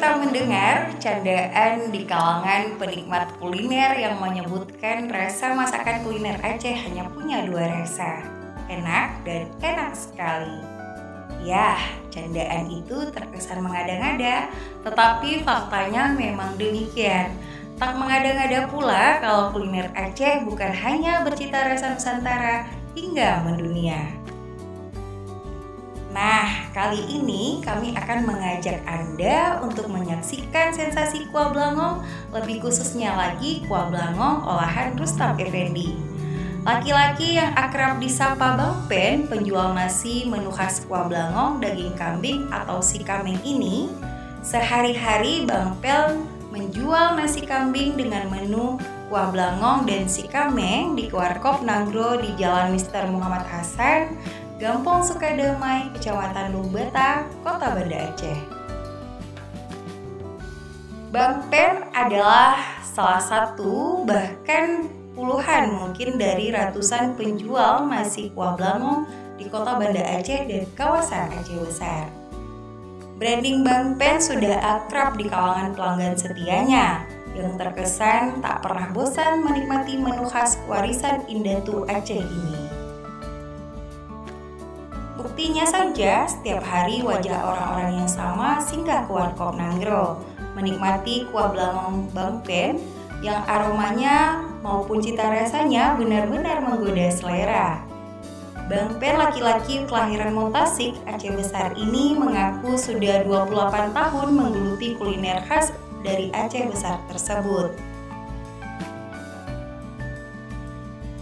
kita mendengar candaan di kalangan penikmat kuliner yang menyebutkan rasa masakan kuliner Aceh hanya punya dua rasa, enak dan enak sekali. Yah, candaan itu terkesan mengada-ngada, tetapi faktanya memang demikian. Tak mengada-ngada pula kalau kuliner Aceh bukan hanya bercita rasa Nusantara hingga mendunia. Nah, kali ini kami akan mengajak Anda untuk menyaksikan sensasi kuah blangong, lebih khususnya lagi kuah blangong olahan Rustam Effendi. Laki-laki yang akrab disapa Bang Pen, penjual nasi menu khas kuah blangong daging kambing atau si kameng ini, sehari-hari Bang Pen menjual nasi kambing dengan menu kuah blangong dan si kameng di Warkop Nagro di Jalan Mr. Muhammad Hasan, Gampong Sukadamai, Kecamatan Lubeta, Kota Banda Aceh. Bang Pen adalah salah satu, bahkan puluhan mungkin dari ratusan penjual nasi kuah blangong di Kota Banda Aceh dan kawasan Aceh Besar. Branding Bang Pen sudah akrab di kalangan pelanggan setianya, yang terkesan tak pernah bosan menikmati menu khas warisan Indatu Aceh ini. Buktinya saja, setiap hari wajah orang-orang yang sama singgah ke Warkop Nagro, menikmati kuah blangong Bang Pen yang aromanya maupun cita rasanya benar-benar menggoda selera. Bang Pen, laki-laki kelahiran Montasik, Aceh Besar ini mengaku sudah 28 tahun menggeluti kuliner khas dari Aceh Besar tersebut.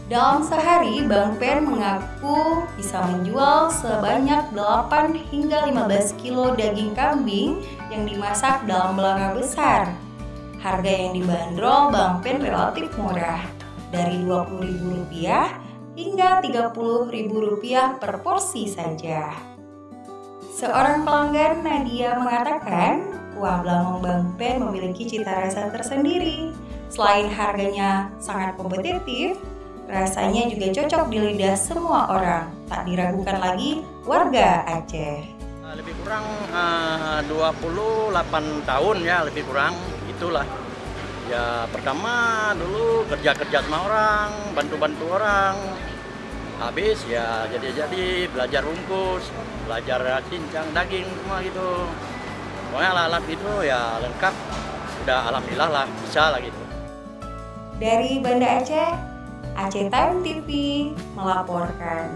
Dalam sehari, Bang Pen mengaku bisa menjual sebanyak 8 hingga 15 kilo daging kambing yang dimasak dalam belanga besar. Harga yang dibanderol Bang Pen relatif murah, dari Rp20.000 hingga Rp30.000 per porsi saja. Seorang pelanggan, Nadia, mengatakan kuah blangong Bang Pen memiliki cita rasa tersendiri. Selain harganya sangat kompetitif, rasanya juga cocok di lidah semua orang, tak diragukan lagi warga Aceh. Lebih kurang 28 tahun ya, lebih kurang itulah. Ya pertama dulu kerja sama orang, bantu orang. Habis ya jadi belajar bungkus, belajar cincang daging semua gitu. Pokoknya alat-alat itu ya lengkap, udah alhamdulillah lah bisa lah gitu. Dari Banda Aceh, Aceh Time TV melaporkan.